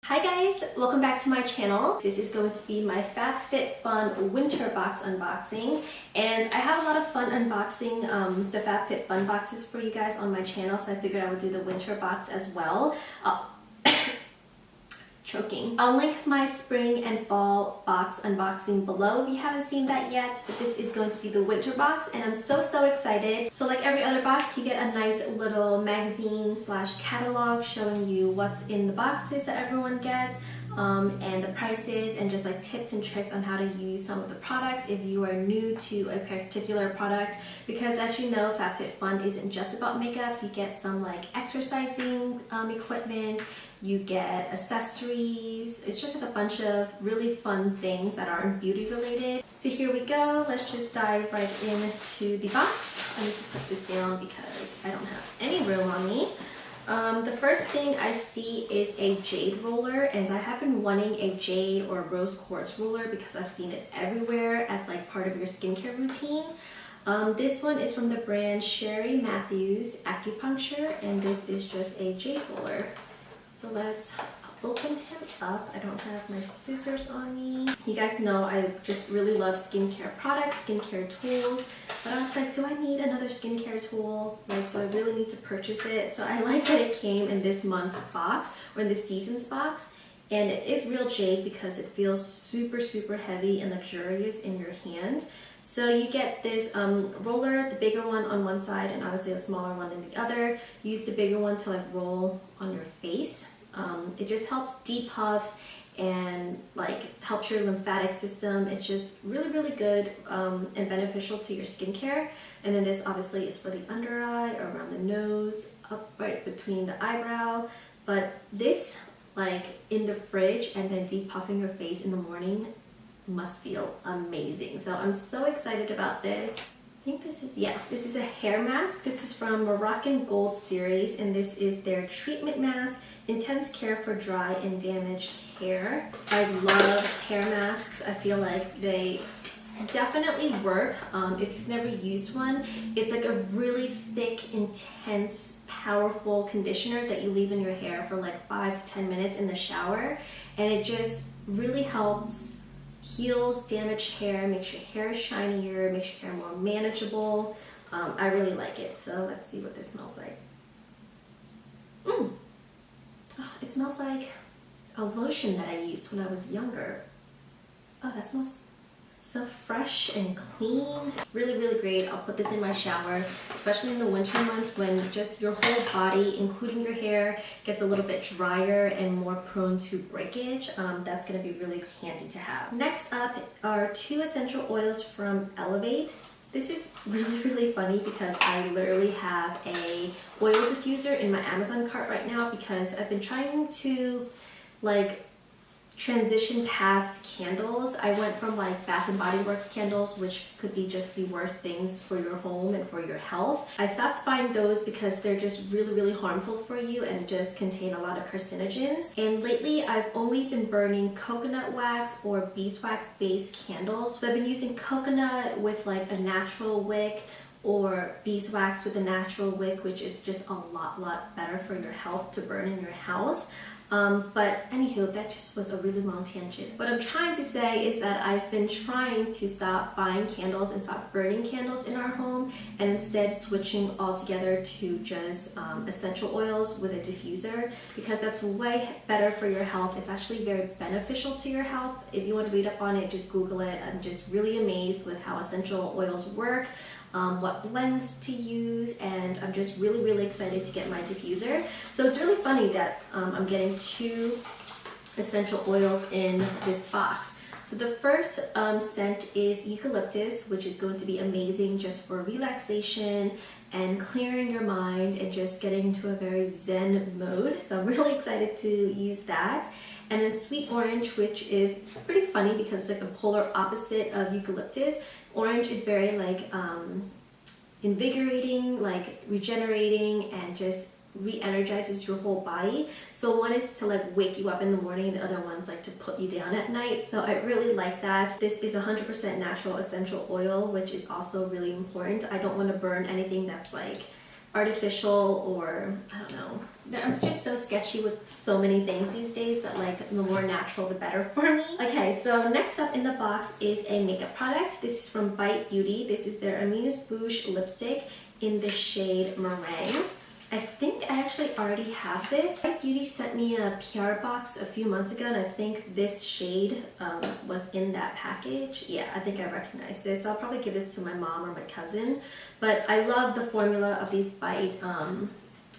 Hi guys, welcome back to my channel. This is going to be my FABFITFUN winter box unboxing, and I have a lot of fun unboxing the FABFITFUN boxes for you guys on my channel, so I figured I would do the winter box as well. Choking. I'll link my spring and fall box unboxing below if you haven't seen that yet, but this is going to be the winter box and I'm so excited. So like every other box, you get a nice little magazine / catalog showing you what's in the boxes that everyone gets, and the prices and just like tips and tricks on how to use some of the products if you are new to a particular product, because as you know, FABFITFUN isn't just about makeup. You get some like exercising equipment, you get accessories. It's just like a bunch of really fun things that aren't beauty related. So here we go. Let's just dive right into the box. I need to put this down because I don't have any room on me. The first thing I see is a jade roller, and I have been wanting a jade or rose quartz roller because I've seen it everywhere as like part of your skincare routine. This one is from the brand Sherry Matthews Acupuncture, and this is just a jade roller. So let's open him up. I don't have my scissors on me. You guys know I just really love skincare products, skincare tools, but I was like, do I need another skincare tool? Like, do I really need to purchase it? So I like that it came in this month's box, or in the season's box, and it is real jade because it feels super heavy and luxurious in your hand. So you get this roller, the bigger one on one side and obviously a smaller one in the other. Use the bigger one to like roll on your face. It just helps depuffs and like helps your lymphatic system. It's just really good and beneficial to your skincare. And then this obviously is for the under eye, around the nose, up right between the eyebrow. But this, like in the fridge and then depuffing your face in the morning, must feel amazing. So I'm so excited about this. I think this is a hair mask. This is from Moroccan Gold series, and this is their treatment mask, intense care for dry and damaged hair. I love hair masks. I feel like they definitely work. If you've never used one, it's like a really thick, intense, powerful conditioner that you leave in your hair for like 5 to 10 minutes in the shower, and it just really helps heals damaged hair, makes your hair shinier, makes your hair more manageable. I really like it. So let's see what this smells like. Oh, it smells like a lotion that I used when I was younger. Oh, that smells so fresh and clean. It's really great. I'll put this in my shower, especially in the winter months when just your whole body, including your hair, gets a little bit drier and more prone to breakage. That's going to be really handy to have. Next up are 2 essential oils from Elevate. This is really funny because I literally have a oil diffuser in my Amazon cart right now because I've been trying to like transition past candles. I went from like Bath and Body Works candles, which could be just the worst things for your home and for your health. I stopped buying those because they're just really harmful for you and just contain a lot of carcinogens. And lately I've only been burning coconut wax or beeswax based candles. So I've been using coconut with like a natural wick, or beeswax with a natural wick, which is just a lot better for your health to burn in your house. But anywho, that just was a really long tangent. What I'm trying to say is that I've been trying to stop buying candles and stop burning candles in our home, and instead switching altogether to just essential oils with a diffuser, because that's way better for your health. It's actually very beneficial to your health. If you want to read up on it, just Google it. I'm just really amazed with how essential oils work, what blends to use, and I'm just really excited to get my diffuser. So it's really funny that I'm getting 2 essential oils in this box. So the first scent is eucalyptus, which is going to be amazing just for relaxation and clearing your mind and just getting into a very zen mode. So I'm really excited to use that. And then sweet orange, which is pretty funny because it's like the polar opposite of eucalyptus. Orange is very like invigorating, like regenerating, and just re-energizes your whole body. So one is to like wake you up in the morning, the other one's like to put you down at night. So I really like that. This is 100% natural essential oil, which is also really important. I don't want to burn anything that's like artificial or I don't know. I'm just so sketchy with so many things these days that like the more natural the better for me. Okay, so next up in the box is a makeup product. This is from FABFITFUN. This is their Amuse Bouche lipstick in the shade Meringue. I think I actually already have this. FABFITFUN sent me a PR box a few months ago, and I think this shade was in that package. Yeah, I think I recognize this. I'll probably give this to my mom or my cousin. But I love the formula of these Bite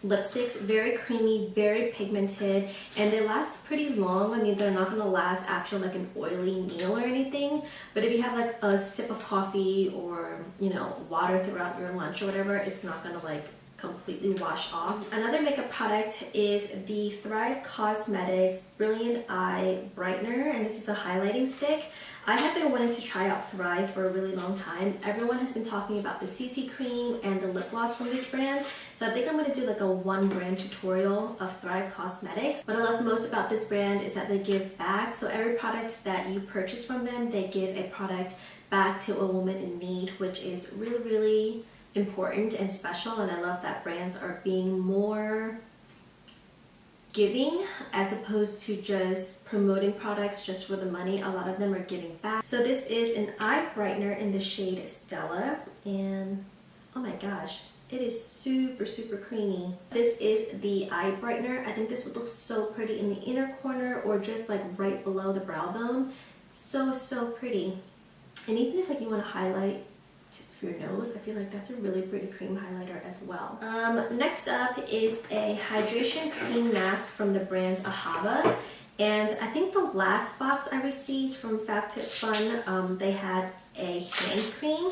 lipsticks. Very creamy, very pigmented, and they last pretty long. I mean, they're not gonna last after like an oily meal or anything, but if you have like a sip of coffee or, you know, water throughout your lunch or whatever, it's not gonna like completely wash off. Another makeup product is the Thrive Cosmetics Brilliant Eye Brightener, and this is a highlighting stick. I have been wanting to try out Thrive for a really long time. Everyone has been talking about the CC cream and the lip gloss from this brand, so I think I'm going to do like a one brand tutorial of Thrive Cosmetics. What I love most about this brand is that they give back, so every product that you purchase from them, they give a product back to a woman in need, which is really, really important and special, and I love that brands are being more giving as opposed to just promoting products just for the money. A lot of them are giving back. So this is an eye brightener in the shade Stella, and oh my gosh, it is super, super creamy. This is the eye brightener. I think this would look so pretty in the inner corner or just like right below the brow bone. It's so, so pretty. And even if like you want to highlight for your nose, I feel like that's a really pretty cream highlighter as well. Next up is a hydration cream mask from the brand Ahava, and I think the last box I received from FABFITFUN, they had a hand cream,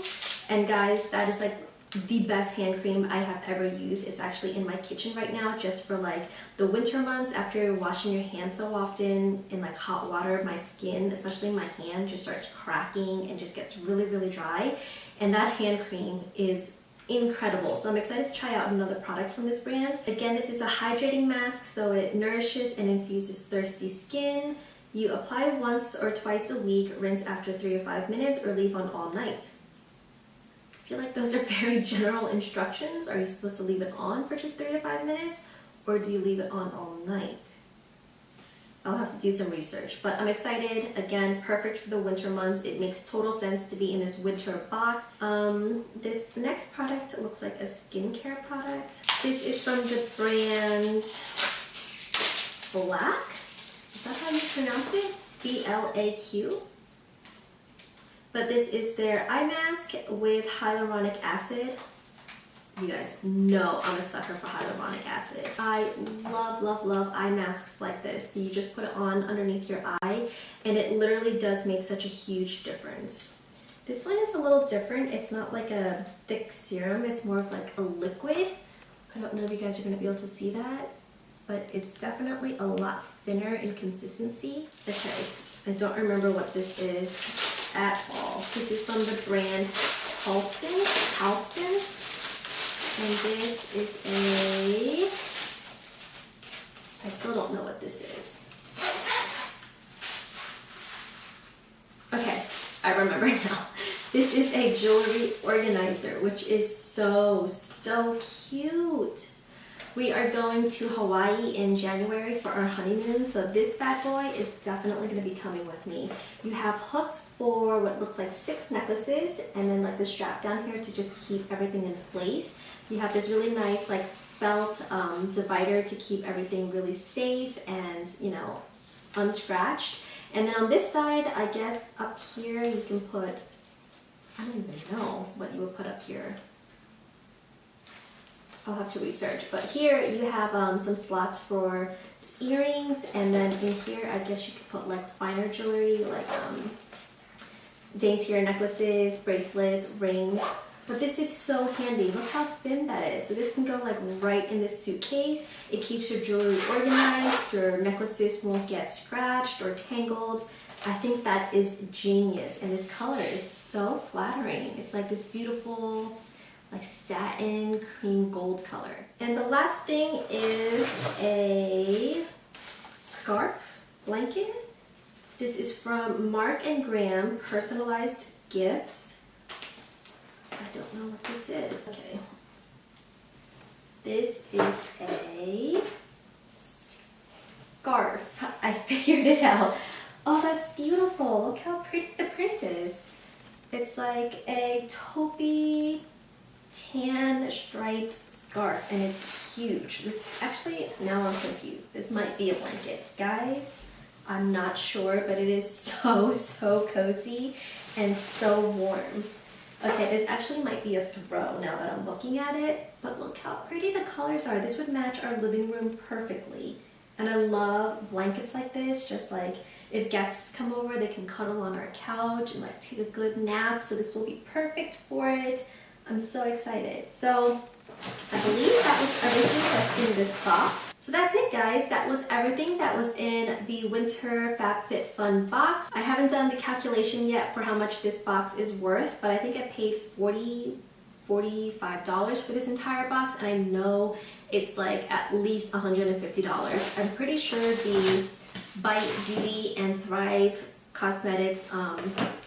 and guys, that is like the best hand cream I have ever used. It's actually in my kitchen right now just for like the winter months. After washing your hands so often in like hot water, my skin, especially my hand, just starts cracking and just gets really, really dry. And that hand cream is incredible. So I'm excited to try out another product from this brand. Again, this is a hydrating mask, so it nourishes and infuses thirsty skin. You apply once or twice a week, rinse after 3 to 5 minutes, or leave on all night. I feel like those are very general instructions. Are you supposed to leave it on for just 3 to 5 minutes, or do you leave it on all night? I'll have to do some research, but I'm excited. Again, perfect for the winter months. It makes total sense to be in this winter box. This next product looks like a skincare product. This is from the brand Black. Is that how you pronounce it? BLAQ. But this is their eye mask with hyaluronic acid. You guys know I'm a sucker for hyaluronic acid. I love, love, love eye masks like this. So you just put it on underneath your eye, and it literally does make such a huge difference. This one is a little different. It's not like a thick serum. It's more of like a liquid. I don't know if you guys are going to be able to see that, but it's definitely a lot thinner in consistency. Okay, I don't remember what this is at all. This is from the brand Halston. And this is I still don't know what this is. Okay, I remember now. This is a jewelry organizer, which is so, so cute. We are going to Hawaii in January for our honeymoon, so this bad boy is definitely going to be coming with me. You have hooks for what looks like 6 necklaces, and then like the strap down here to just keep everything in place. You have this really nice like felt divider to keep everything really safe and, you know, unscratched. And then on this side, I guess up here you can put, I don't even know what you would put up here. I'll have to research, but here you have some slots for earrings, and then in here I guess you could put like finer jewelry, like daintier necklaces, bracelets, rings. But this is so handy. Look how thin that is. So this can go like right in this suitcase. It keeps your jewelry organized. Your necklaces won't get scratched or tangled. I think that is genius, and this color is so flattering. It's like this beautiful like satin cream gold color. And the last thing is a scarf blanket. This is from Mark & Graham Personalized Gifts. I don't know what this is. Okay. This is a scarf. I figured it out. Oh, that's beautiful. Look how pretty the print is. It's like a taupey tan striped scarf and it's huge. This actually, now I'm confused. This might be a blanket. Guys, I'm not sure, but it is so cozy and so warm. Okay, this actually might be a throw now that I'm looking at it, but look how pretty the colors are. This would match our living room perfectly. And I love blankets like this, just like if guests come over, they can cuddle on our couch and like take a good nap. So this will be perfect for it. I'm so excited. So I believe that was everything that's in this box. So that's it, guys. That was everything that was in the winter FabFitFun box. I haven't done the calculation yet for how much this box is worth, but I think I paid $45 for this entire box, and I know it's like at least $150. I'm pretty sure the Bite Beauty and Thrive Cosmetics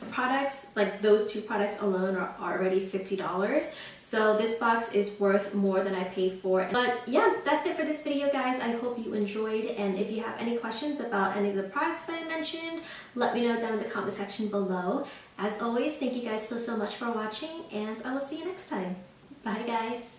products, like those two products alone, are already $50. So this box is worth more than I paid for. But yeah, that's it for this video, guys. I hope you enjoyed, and if you have any questions about any of the products that I mentioned, let me know down in the comment section below. As always, thank you guys so much for watching, and I will see you next time. Bye, guys.